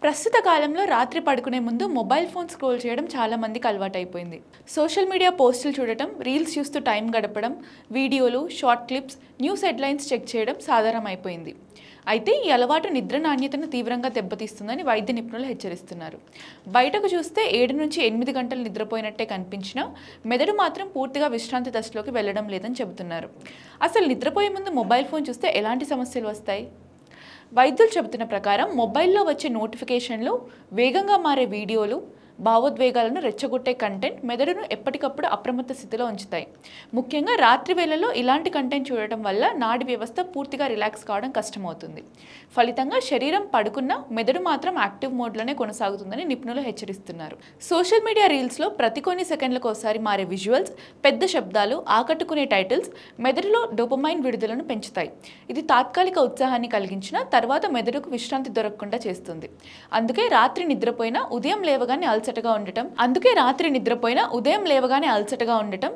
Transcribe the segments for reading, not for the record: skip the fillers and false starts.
ప్రస్తుత కాలంలో రాత్రి పడుకునే ముందు మొబైల్ ఫోన్ స్క్రోల్ చేయడం చాలా మందికి అలవాటైపోయింది. సోషల్ మీడియా పోస్టులు చూడటం, రీల్స్ చూస్తూ టైం గడపడం, వీడియోలు, short clips, news headlines check చేయడం సాధారణమైపోయింది. అయితే ఈ అలవాటు నిద్ర నాణ్యతను తీవ్రంగా దెబ్బతీస్తుందని వైద్య నిపుణులు హెచ్చరిస్తున్నారు. బయటకు చూస్తే 7 నుంచి 8 గంటలు నిద్రపోయినట్టే కనిపించినా మెదడు మాత్రం పూర్తిగా విశ్రాంతి దశలోకి వెళ్ళడం లేదని చెబుతున్నారు. అసలు నిద్రపోయే ముందు మొబైల్ ఫోన్ చూస్తే ఎలాంటి సమస్యలు వస్తాయి? వైద్యులు చెబుతున్న ప్రకారం మొబైల్లో వచ్చే నోటిఫికేషన్లు, వేగంగా మారే వీడియోలు, భావోద్వేగాలను రెచ్చగొట్టే కంటెంట్ మెదడును ఎప్పటికప్పుడు అప్రమత్త స్థితిలో ఉంచుతాయి. ముఖ్యంగా రాత్రి వేళల్లో ఇలాంటి కంటెంట్ చూడటం వల్ల నాడి వ్యవస్థ పూర్తిగా రిలాక్స్ కావడం కష్టమవుతుంది. ఫలితంగా శరీరం పడుకున్నా మెదడు మాత్రం యాక్టివ్ మోడ్లోనే కొనసాగుతుందని నిపుణులు హెచ్చరిస్తున్నారు. సోషల్ మీడియా రీల్స్లో ప్రతి కొన్ని సెకండ్లకు ఒకసారి మారే విజువల్స్, పెద్ద శబ్దాలు, ఆకట్టుకునే టైటిల్స్ మెదడులో డోపమైన్ విడుదలను పెంచుతాయి. ఇది తాత్కాలిక ఉత్సాహాన్ని కలిగించినా తర్వాత మెదడుకు విశ్రాంతి దొరకకుండా చేస్తుంది. అందుకే రాత్రి నిద్రపోయినా ఉదయం లేవగానే అలసటగా ఉండటం,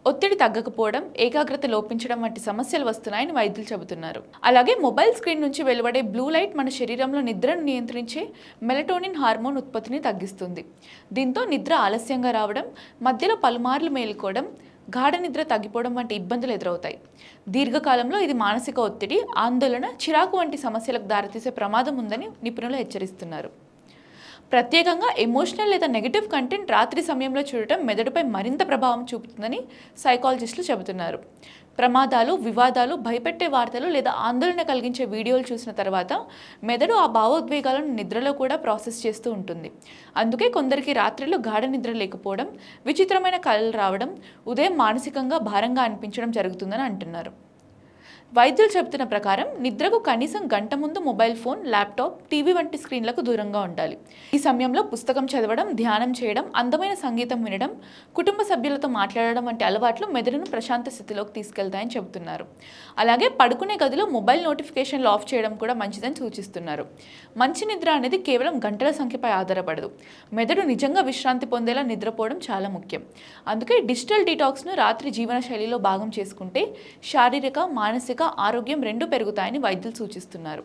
ఒత్తిడి తగ్గకపోవడం, ఏకాగ్రత లోపించడం వంటి సమస్యలు వస్తున్నాయని వైద్యులు చెబుతున్నారు. అలాగే మొబైల్ స్క్రీన్ నుంచి వెలువడే బ్లూ లైట్ మన శరీరంలో నిద్రను నియంత్రించే మెలటోనిన్ హార్మోన్ ఉత్పత్తిని తగ్గిస్తుంది. దీంతో నిద్ర ఆలస్యంగా రావడం, మధ్యలో పలుమార్లు మేలుకోవడం, గాఢ నిద్ర తగ్గిపోవడం వంటి ఇబ్బందులు ఎదురవుతాయి. దీర్ఘకాలంలో ఇది మానసిక ఒత్తిడి, ఆందోళన, చిరాకు వంటి సమస్యలకు దారితీసే ప్రమాదం ఉందని నిపుణులు హెచ్చరిస్తున్నారు. ప్రత్యేకంగా ఎమోషనల్ లేదా నెగటివ్ కంటెంట్ రాత్రి సమయంలో చూడటం మెదడుపై మరింత ప్రభావం చూపుతుందని సైకాలజిస్టులు చెబుతున్నారు. ప్రమాదాలు, వివాదాలు, భయపెట్టే వార్తలు లేదా ఆందోళన కలిగించే వీడియోలు చూసిన తర్వాత మెదడు ఆ భావోద్వేగాలను నిద్రలో కూడా ప్రాసెస్ చేస్తూ ఉంటుంది. అందుకే కొందరికి రాత్రిలో గాఢ నిద్ర లేకపోవడం, విచిత్రమైన కలలు రావడం, ఉదయం మానసికంగా భారంగా అనిపించడం జరుగుతుందని అంటున్నారు. వైద్యులు చెబుతున్న ప్రకారం నిద్రకు కనీసం గంట ముందు మొబైల్ ఫోన్, ల్యాప్టాప్, టీవీ వంటి స్క్రీన్లకు దూరంగా ఉండాలి. ఈ సమయంలో పుస్తకం చదవడం, ధ్యానం చేయడం, అందమైన సంగీతం వినడం, కుటుంబ సభ్యులతో మాట్లాడడం వంటి అలవాట్లు మెదడును ప్రశాంత స్థితిలోకి తీసుకెళ్తాయని చెబుతున్నారు. అలాగే పడుకునే గదిలో మొబైల్ నోటిఫికేషన్లు ఆఫ్ చేయడం కూడా మంచిదని సూచిస్తున్నారు. మంచి నిద్ర అనేది కేవలం గంటల సంఖ్యపై ఆధారపడదు. మెదడు నిజంగా విశ్రాంతి పొందేలా నిద్రపోవడం చాలా ముఖ్యం. అందుకే డిజిటల్ డీటాక్స్ను రాత్రి జీవన శైలిలో భాగం చేసుకుంటే శారీరక, మానసిక ఆరోగ్యం రెండూ పెరుగుతాయని వైద్యులు సూచిస్తున్నారు.